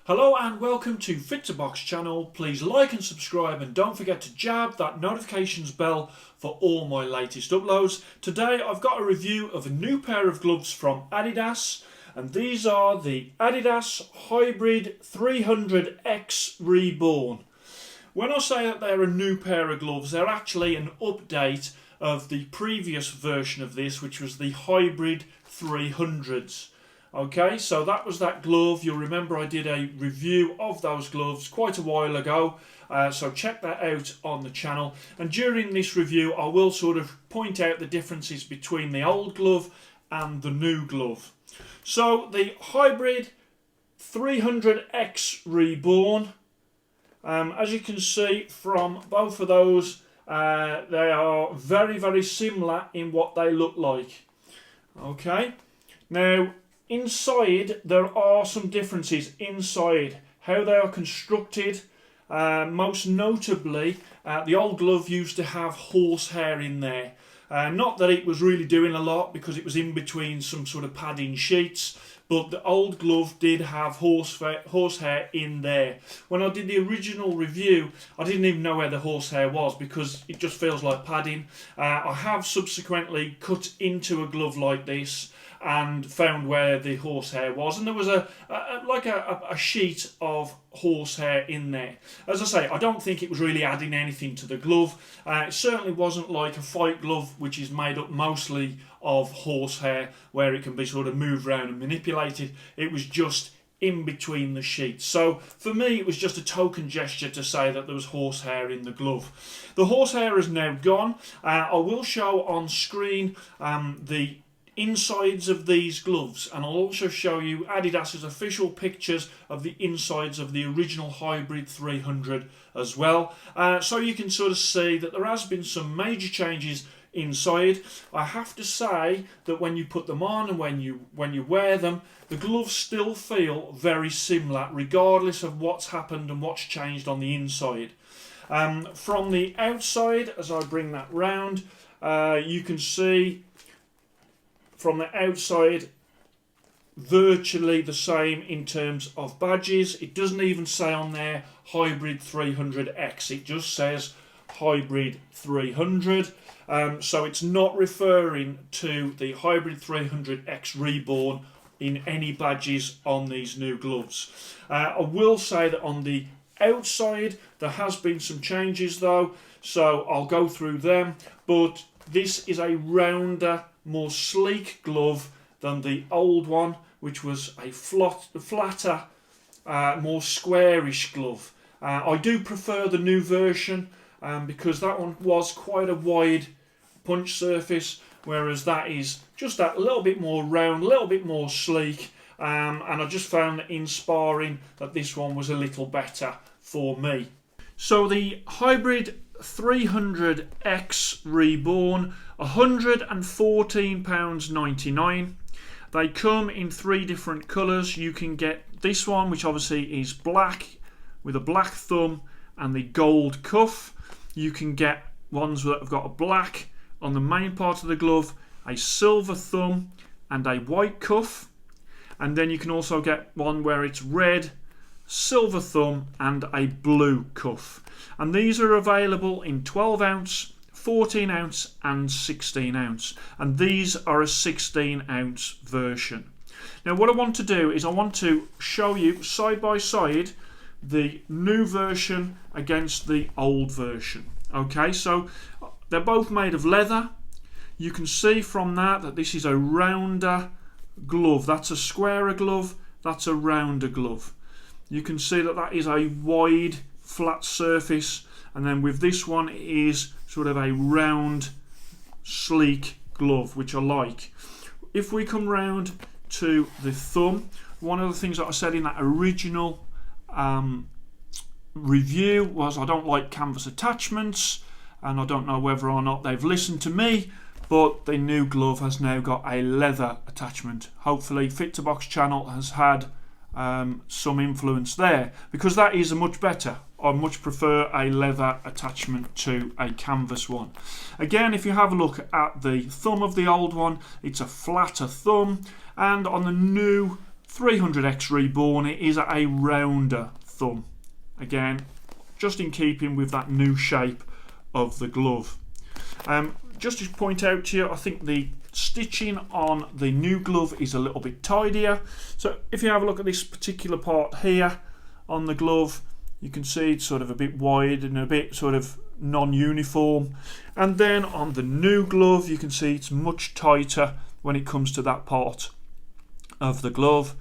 Hello and welcome to Fit to Box channel. Please like and subscribe and don't forget to jab that notifications bell for all my latest uploads. Today I've got a review of a new pair of gloves from Adidas, and these are the Adidas Hybrid 300X Reborn. When I say that they're a new pair of gloves, they're actually an update of the previous version of this, which was the Hybrid 300s. Okay, so that was that glove. You'll remember I did a review of those gloves quite a while ago, so check that out on the channel. And during this review I will sort of point out the differences between the old glove and the new glove. So the Hybrid 300X Reborn, as you can see from both of those, they are very similar in what they look like. Okay, now inside there are some differences inside how they are constructed. Most notably, the old glove used to have horsehair in there. Not that it was really doing a lot because it was in between some sort of padding sheets, but the old glove did have horsehair in there. When I did the original review, I didn't even know where the horsehair was because it just feels like padding. I have subsequently cut into a glove like this and found where the horsehair was, and there was a sheet of horsehair in there. As I say, I don't think it was really adding anything to the glove. It certainly wasn't like a fight glove, which is made up mostly of horsehair, where it can be sort of moved around and manipulated. It was just in between the sheets. So for me it was just a token gesture to say that there was horsehair in the glove. The horsehair is now gone. I will show on screen the insides of these gloves, and I'll also show you Adidas's official pictures of the insides of the original Hybrid 300 as well, so you can sort of see that there has been some major changes inside. I have to say that when you put them on and when you wear them, the gloves still feel very similar regardless of what's happened and what's changed on the inside. From the outside, as I bring that round, you can see from the outside virtually the same in terms of badges. It doesn't even say on there Hybrid 300X, it just says Hybrid 300. So it's not referring to the Hybrid 300X Reborn in any badges on these new gloves. I will say that on the outside there has been some changes though, so I'll go through them, but this is a rounder, more sleek glove than the old one, which was a flatter, more squarish glove. I do prefer the new version because that one was quite a wide punch surface, whereas that is just that little bit more round, a little bit more sleek, and I just found that in sparring that this one was a little better for me. So the Hybrid 300X Reborn, £114.99. They come in three different colours. You can get this one, which obviously is black with a black thumb and the gold cuff. You can get ones that have got a black on the main part of the glove, a silver thumb and a white cuff, and then you can also get one where it's red, silver thumb and a blue cuff. And these are available in 12 ounce, 14 ounce and 16 ounce, and these are a 16 ounce version. Now what I want to do is I want to show you side by side the new version against the old version. Okay, so they're both made of leather. You can see from that this is a rounder glove. That's a squarer glove, that's a rounder glove. You can see that is a wide flat surface, and then with this one it is sort of a round sleek glove, which I like. If we come round to the thumb, one of the things that I said in that original review was I don't like canvas attachments, and I don't know whether or not they've listened to me, but the new glove has now got a leather attachment. Hopefully Fit to Box channel has had some influence there, because that is a much better. I much prefer a leather attachment to a canvas one. Again, if you have a look at the thumb of the old one, it's a flatter thumb, and on the new 300X Reborn, it is a rounder thumb. Again, just in keeping with that new shape of the glove. Just to point out to you, I think the stitching on the new glove is a little bit tidier. So if you have a look at this particular part here on the glove, you can see it's sort of a bit wide and a bit sort of non-uniform. And then on the new glove, you can see it's much tighter when it comes to that part of the glove.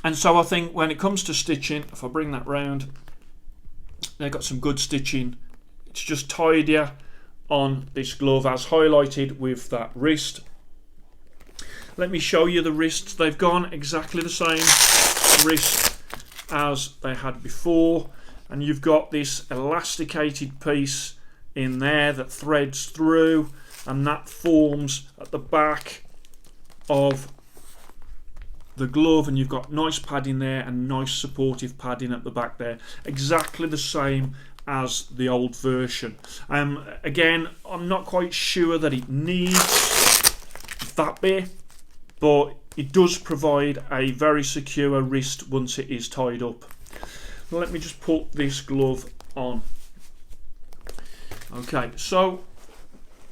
And so I think when it comes to stitching, if I bring that round, they've got some good stitching. It's just tidier on this glove, as highlighted with that wrist. Let me show you the wrists. They've gone exactly the same wrist as they had before, and you've got this elasticated piece in there that threads through, and that forms at the back of the glove, and you've got nice padding there and nice supportive padding at the back there, exactly the same as the old version. Again, I'm not quite sure that it needs that bit, but it does provide a very secure wrist once it is tied up. Let me just put this glove on. Okay, so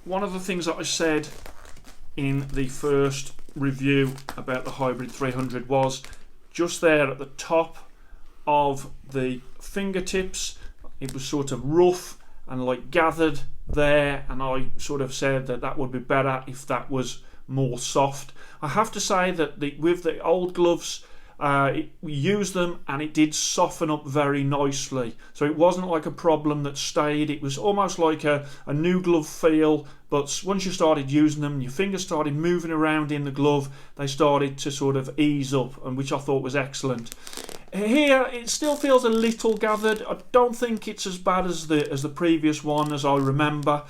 one of the things that I said in the first review about the Hybrid 300 was just there at the top of the fingertips, it was sort of rough and like gathered there, and I sort of said that that would be better if that was more soft. I have to say that with the old gloves, we used them and it did soften up very nicely, so it wasn't like a problem that stayed. It was almost like a new glove feel, but once you started using them, your fingers started moving around in the glove, they started to sort of ease up, and which I thought was excellent. Here it still feels a little gathered. I don't think it's as bad as the previous one, as I remember.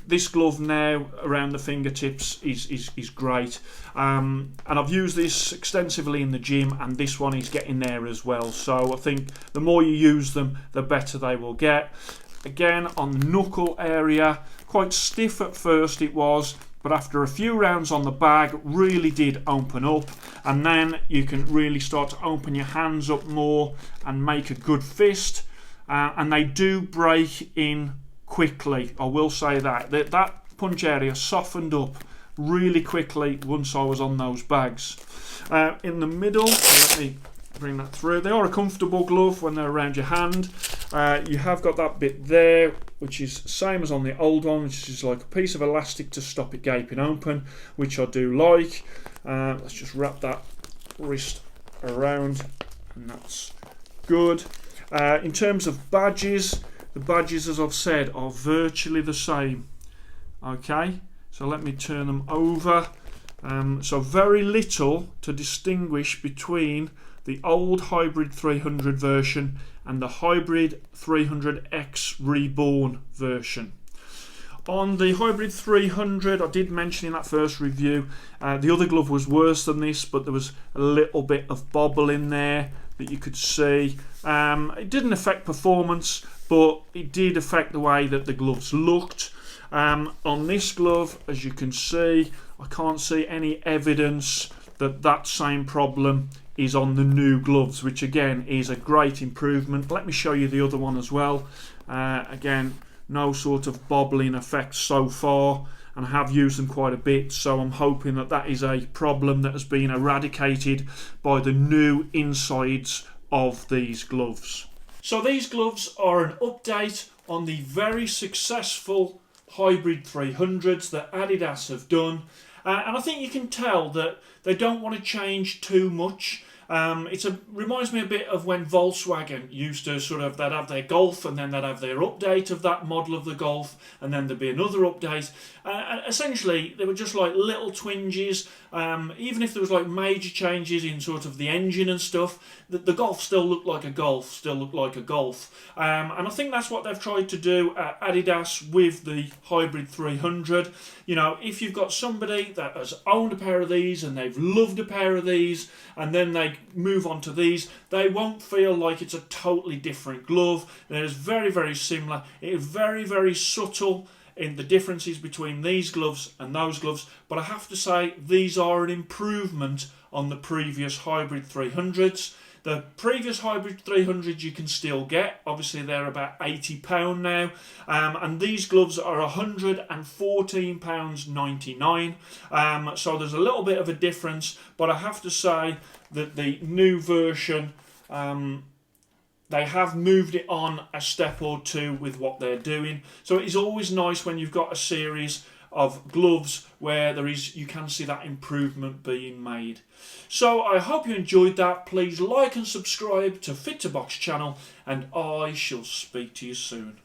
This glove now around the fingertips is great, and I've used this extensively in the gym, and this one is getting there as well. So I think the more you use them, the better they will get. Again, on the knuckle area, quite stiff at first it was, but after a few rounds on the bag, really did open up, and then you can really start to open your hands up more and make a good fist, and they do break in quickly. I will say that punch area softened up really quickly once I was on those bags. In the middle, let me bring that through. They are a comfortable glove when they're around your hand. You have got that bit there, which is same as on the old one, which is like a piece of elastic to stop it gaping open, which I do like. Let's just wrap that wrist around, and that's good. In terms of badges, the badges, as I've said, are virtually the same. Okay, so let me turn them over. So very little to distinguish between the old Hybrid 300 version and the Hybrid 300X Reborn version. On the Hybrid 300, I did mention in that first review, the other glove was worse than this, but there was a little bit of bobble in there that you could see. It didn't affect performance, but it did affect the way that the gloves looked. On this glove, as you can see, I can't see any evidence that that same problem is on the new gloves, which again is a great improvement. Let me show you the other one as well. Again, no sort of bobbling effect so far, and I have used them quite a bit, so I'm hoping that that is a problem that has been eradicated by the new insides of these gloves. So these gloves are an update on the very successful Hybrid 300s that Adidas have done, and I think you can tell that they don't want to change too much. Reminds me a bit of when Volkswagen used to they'd have their Golf, and then they'd have their update of that model of the Golf, and then there'd be another update. Essentially, they were just like little twinges. Even if there was like major changes in sort of the engine and stuff, the Golf still looked like a Golf, and I think that's what they've tried to do at Adidas with the Hybrid 300. You know, if you've got somebody that has owned a pair of these and they've loved a pair of these, and then they move on to these, they won't feel like it's a totally different glove. It is very, very similar. It is very, very subtle in the differences between these gloves and those gloves, but I have to say these are an improvement on the previous Hybrid 300s. The previous Hybrid 300s you can still get, obviously they're about £80 now, and these gloves are £114.99, so there's a little bit of a difference, but I have to say that the new version, they have moved it on a step or two with what they're doing. So it is always nice when you've got a series of gloves where you can see that improvement being made. So I hope you enjoyed that. Please like and subscribe to Fit to Box channel, and I shall speak to you soon.